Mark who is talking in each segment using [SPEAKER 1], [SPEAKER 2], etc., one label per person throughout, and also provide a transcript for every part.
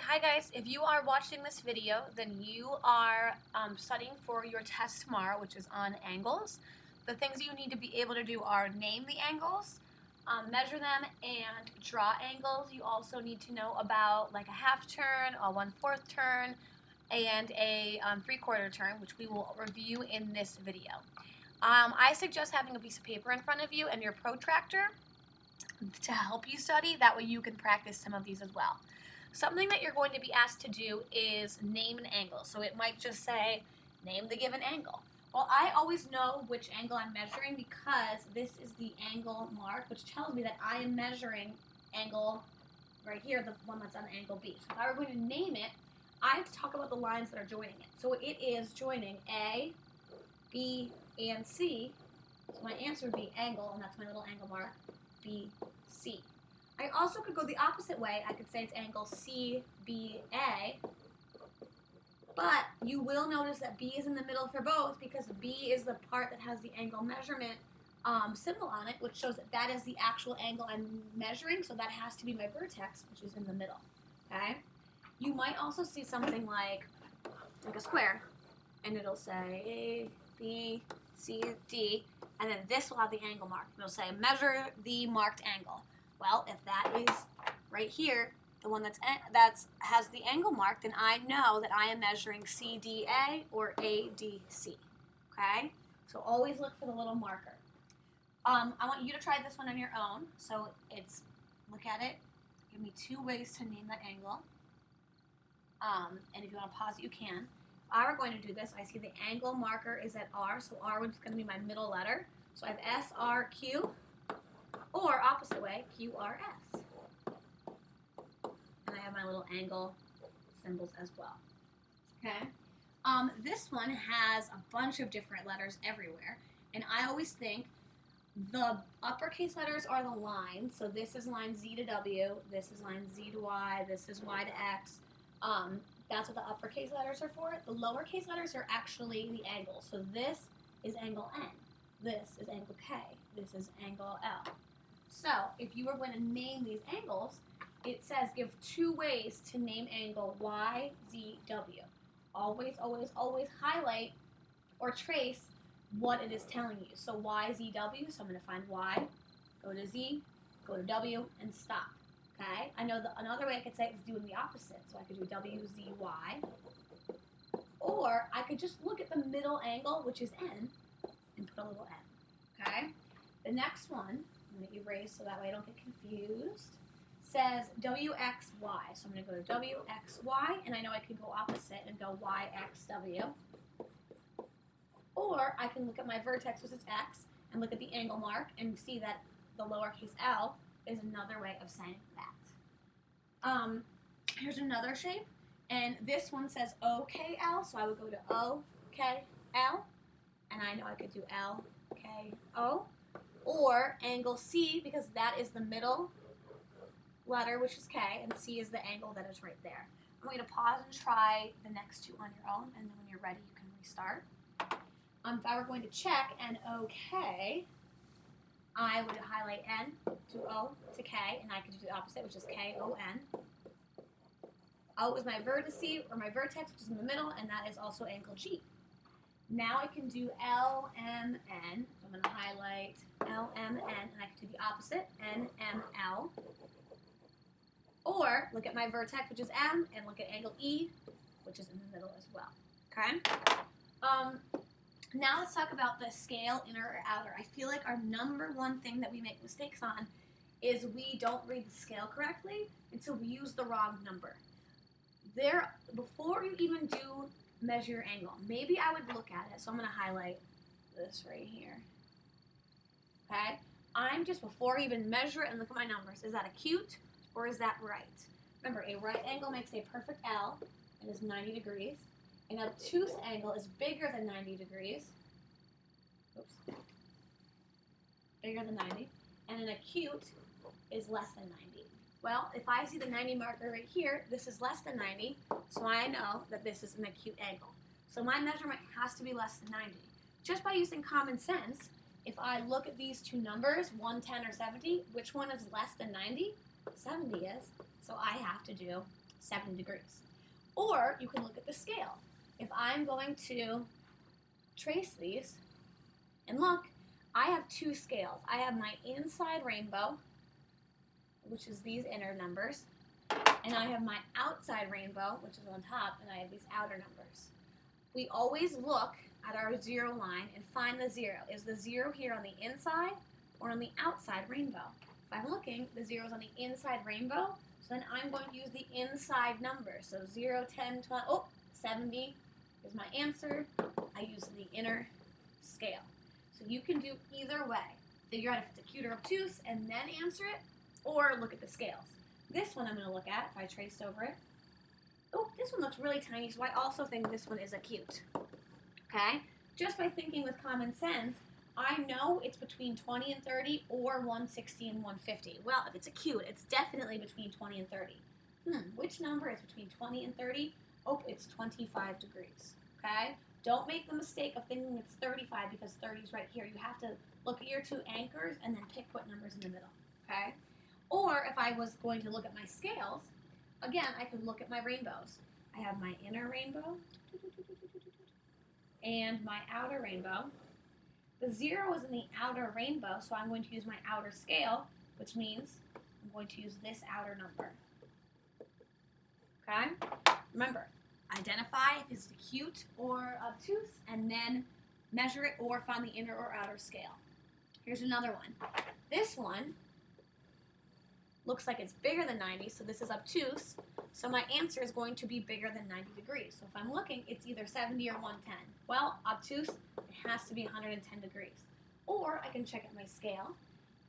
[SPEAKER 1] Hi guys, if you are watching this video, then you are studying for your test tomorrow, which is on angles. The things you need to be able to do are name the angles, measure them, and draw angles. You also need to know about like a half turn, a 1/4 turn, and a 3/4 turn, which we will review in this video. I suggest having a piece of paper in front of you and your protractor to help you study. That way you can practice some of these as well. Something that you're going to be asked to do is name an angle. So it might just say, name the given angle. Well, I always know which angle I'm measuring because this is the angle mark, which tells me that I am measuring angle right here, the one that's on angle B. So if I were going to name it, I have to talk about the lines that are joining it. So it is joining A, B, and C. So my answer would be angle, and that's my little angle mark, B, C. I also could go the opposite way. I could say it's angle CBA, but you will notice that B is in the middle for both because B is the part that has the angle measurement symbol on it, which shows that that is the actual angle I'm measuring, so that has to be my vertex, which is in the middle, okay? You might also see something like a square, and it'll say A, B, C, D, and then this will have the angle mark. It'll say measure the marked angle. Well, if that is right here, the one that has the angle mark, then I know that I am measuring CDA or ADC, okay? So always look for the little marker. I want you to try this one on your own. So it's, look at it, give me 2 ways to name that angle. And if you want to pause it, you can. If I were going to do this, I see the angle marker is at R, so R is going to be my middle letter. So I have SRQ, or opposite way, QRS. And I have my little angle symbols as well. Okay? This one has a bunch of different letters everywhere, and I always think the uppercase letters are the lines. So this is line Z to W, this is line Z to Y, this is Y to X. That's what the uppercase letters are for. The lowercase letters are actually the angles. So this is angle N, this is angle K, this is angle L. So if you were going to name these angles, it says give 2 ways to name angle Y, Z, W. Always, always, always highlight or trace what it is telling you. So Y, Z, W, so I'm going to find Y, go to Z, go to W, and stop. Okay? I know another way I could say it is doing the opposite. So I could do W, Z, Y. Or I could just look at the middle angle, which is N, and put a little N. Okay? The next one, I'm going to erase so that way I don't get confused, says WXY. So I'm going to go to WXY, and I know I could go opposite and go YXW. Or I can look at my vertex, which is X, and look at the angle mark and see that the lowercase l is another way of saying that. Here's another shape, and this one says OKL, so I would go to OKL, and I know I could do LKO. Or angle C, because that is the middle letter, which is K, and C is the angle that is right there. I'm going to pause and try the next 2 on your own, and then when you're ready, you can restart. If I were going to check an OK, I would highlight N to O to K, and I could do the opposite, which is KON. O is my vertice, or my vertex, which is in the middle, and that is also angle G. Now I can do LMN, so I'm going to highlight LMN, and I can do the opposite, NML. Or look at my vertex, which is M, and look at angle E, which is in the middle as well. Okay? Now let's talk about the scale, inner or outer. I feel like our number one thing that we make mistakes on is we don't read the scale correctly, and so we use the wrong number. Before you even do measure your angle, maybe I would look at it. So I'm going to highlight this right here. Okay? I'm just, before I even measure it and look at my numbers, is that acute or is that right? Remember, a right angle makes a perfect L and is 90 degrees. An obtuse angle is bigger than 90 degrees. Oops. Bigger than 90. And an acute is less than 90. Well, if I see the 90 marker right here, this is less than 90, so I know that this is an acute angle. So my measurement has to be less than 90. Just by using common sense, if I look at these 2 numbers, 110 or 70, which one is less than 90? 70 is. So I have to do 70 degrees. Or you can look at the scale. If I'm going to trace these, and look, I have two scales. I have my inside rainbow, which is these inner numbers, and I have my outside rainbow, which is on top, and I have these outer numbers. We always look at our zero line and find the zero. Is the zero here on the inside or on the outside rainbow? If I'm looking, the zero is on the inside rainbow, so then I'm going to use the inside number. So 0, 10, 20, 70 is my answer. I use the inner scale. So you can do either way. Figure out if it's acute or obtuse and then answer it, or look at the scales. This one I'm going to look at if I trace over it. Oh, this one looks really tiny, so I also think this one is acute. Okay? Just by thinking with common sense, I know it's between 20 and 30 or 160 and 150. Well, if it's acute, it's definitely between 20 and 30. Which number is between 20 and 30? Oh, it's 25 degrees. Okay? Don't make the mistake of thinking it's 35 because 30 is right here. You have to look at your two anchors and then pick what number's in the middle. Okay? Or if I was going to look at my scales, again, I could look at my rainbows. I have my inner rainbow and my outer rainbow. The zero is in the outer rainbow, so I'm going to use my outer scale, which means I'm going to use this outer number. Okay? Remember, identify if it's acute or obtuse, and then measure it or find the inner or outer scale. Here's another one. This one looks like it's bigger than 90, so this is obtuse. So my answer is going to be bigger than 90 degrees. So if I'm looking, it's either 70 or 110. Well, obtuse, it has to be 110 degrees. Or I can check at my scale.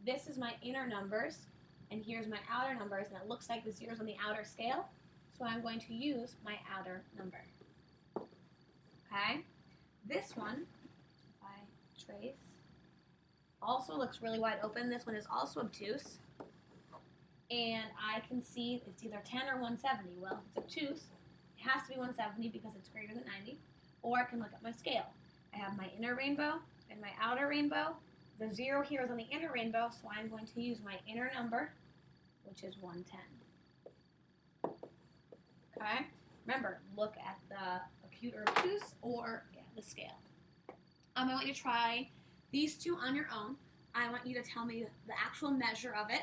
[SPEAKER 1] This is my inner numbers, and here's my outer numbers, and it looks like the zero's on the outer scale. So I'm going to use my outer number. Okay? This one, if I trace, also looks really wide open. This one is also obtuse. And I can see it's either 10 or 170. Well, if it's obtuse, it has to be 170 because it's greater than 90. Or I can look at my scale. I have my inner rainbow and my outer rainbow. The zero here is on the inner rainbow, so I'm going to use my inner number, which is 110. Okay? Remember, look at the acute or obtuse or the scale. I want you to try these two on your own. I want you to tell me the actual measure of it.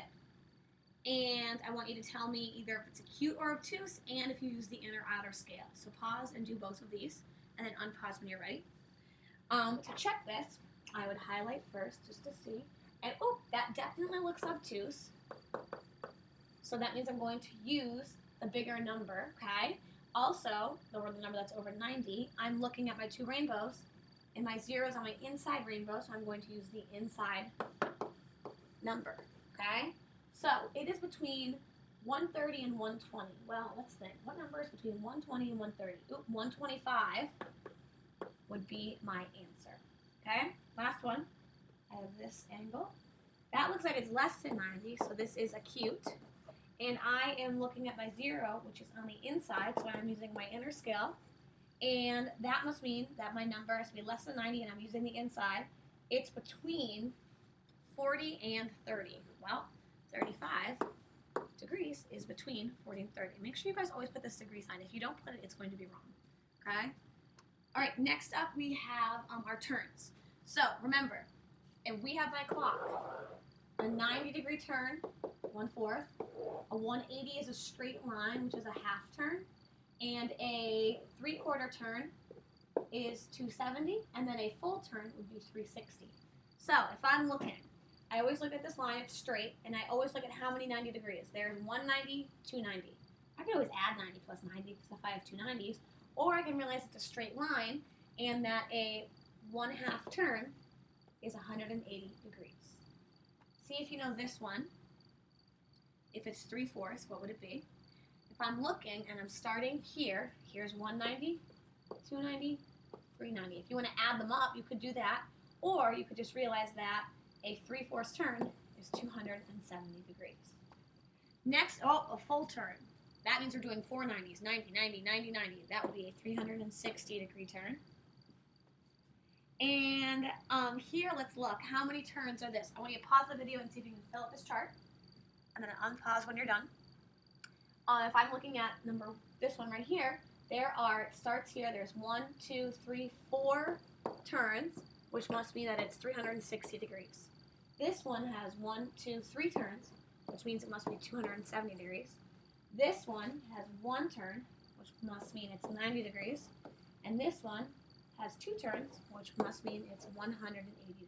[SPEAKER 1] And I want you to tell me either if it's acute or obtuse and if you use the inner or outer scale. So pause and do both of these, and then unpause when you're ready. To check this, I would highlight first just to see. And that definitely looks obtuse. So that means I'm going to use the bigger number, okay? Also, the number that's over 90, I'm looking at my two rainbows, and my zero is on my inside rainbow, so I'm going to use the inside number, okay? So it is between 130 and 120. Well, let's think. What number is between 120 and 130? 125 would be my answer. Okay? Last one. I have this angle. That looks like it's less than 90, so this is acute. And I am looking at my zero, which is on the inside, so I'm using my inner scale. And that must mean that my number has to be less than 90, and I'm using the inside. It's between 40 and 30. Well, 35 degrees is between 40 and 30. Make sure you guys always put this degree sign. If you don't put it, it's going to be wrong. Okay? All right, next up we have our turns. So remember, if we have my clock, a 90-degree turn, 1/4. A 180 is a straight line, which is a half turn. And a 3/4 turn is 270. And then a full turn would be 360. So if I'm looking, I always look at this line, it's straight, and I always look at how many 90 degrees. There's 190, 290. I can always add 90 plus 90 because if I have two 90s. Or I can realize it's a straight line and that a 1/2 turn is 180 degrees. See if you know this one. If it's 3/4, what would it be? If I'm looking and I'm starting here, here's 190, 290, 390. If you want to add them up, you could do that. Or you could just realize that a 3/4 turn is 270 degrees. Next, a full turn. That means we're doing 4 90s, 90, 90, 90, 90. That would be a 360 degree turn. And here, let's look. How many turns are this? I want you to pause the video and see if you can fill out this chart. I'm going to unpause when you're done. if I'm looking at this one right here, it starts here, there's 1, 2, 3, 4 turns, which must mean that it's 360 degrees. This one has 1, 2, 3 turns, which means it must be 270 degrees. This one has 1 turn, which must mean it's 90 degrees. And this one has 2 turns, which must mean it's 180 degrees.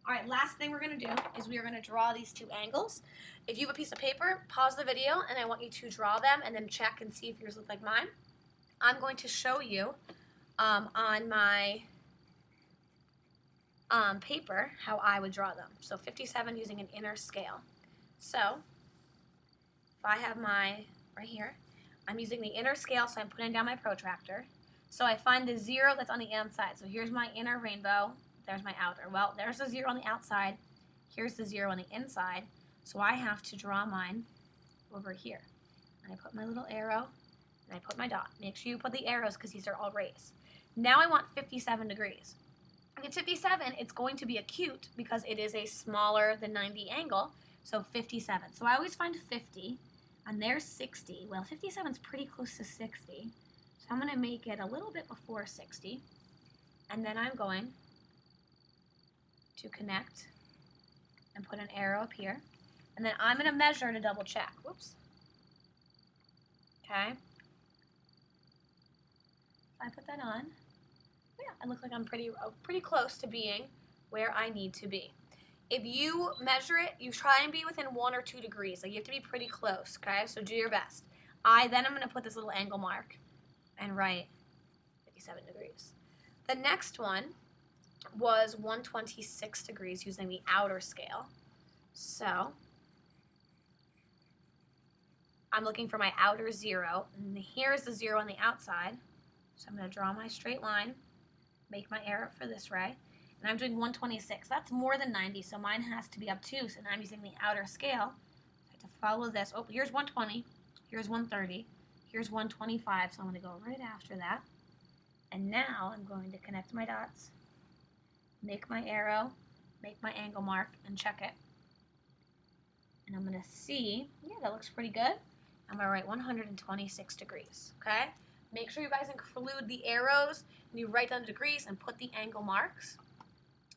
[SPEAKER 1] All right, last thing we're going to do is we are going to draw these 2 angles. If you have a piece of paper, pause the video, and I want you to draw them and then check and see if yours look like mine. I'm going to show you on my paper how I would draw them. So 57 using an inner scale. So if I have my, right here, I'm using the inner scale, so I'm putting down my protractor. So I find the 0 that's on the inside. So here's my inner rainbow. There's my outer. Well, there's the 0 on the outside. Here's the 0 on the inside. So I have to draw mine over here. And I put my little arrow, and I put my dot. Make sure you put the arrows because these are all rays. Now I want 57 degrees. If it's 57, it's going to be acute because it is a smaller than 90 angle. So 57. So I always find 50, and there's 60. Well, 57 is pretty close to 60. So I'm going to make it a little bit before 60. And then I'm going to connect and put an arrow up here. And then I'm going to measure to double check. Whoops. Okay. I put that on. Yeah, I look like I'm pretty close to being where I need to be. If you measure it, you try and be within 1 or 2 degrees. Like you have to be pretty close, okay? So do your best. Then I'm going to put this little angle mark and write 57 degrees. The next one was 126 degrees using the outer scale. So I'm looking for my outer 0, and here's the 0 on the outside. So I'm going to draw my straight line, make my arrow for this ray, and I'm doing 126. That's more than 90, so mine has to be up too, so now I'm using the outer scale. I have to follow this. Oh, here's 120, here's 130, here's 125, so I'm going to go right after that. And now I'm going to connect my dots, make my arrow, make my angle mark, and check it. And I'm going to see, yeah, that looks pretty good. I'm going to write 126 degrees, okay? Make sure you guys include the arrows, and you write down the degrees and put the angle marks.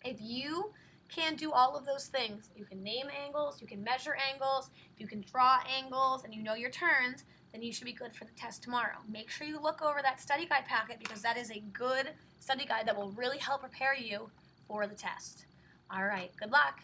[SPEAKER 1] If you can do all of those things, you can name angles, you can measure angles, if you can draw angles, and you know your turns, then you should be good for the test tomorrow. Make sure you look over that study guide packet because that is a good study guide that will really help prepare you for the test. All right, good luck.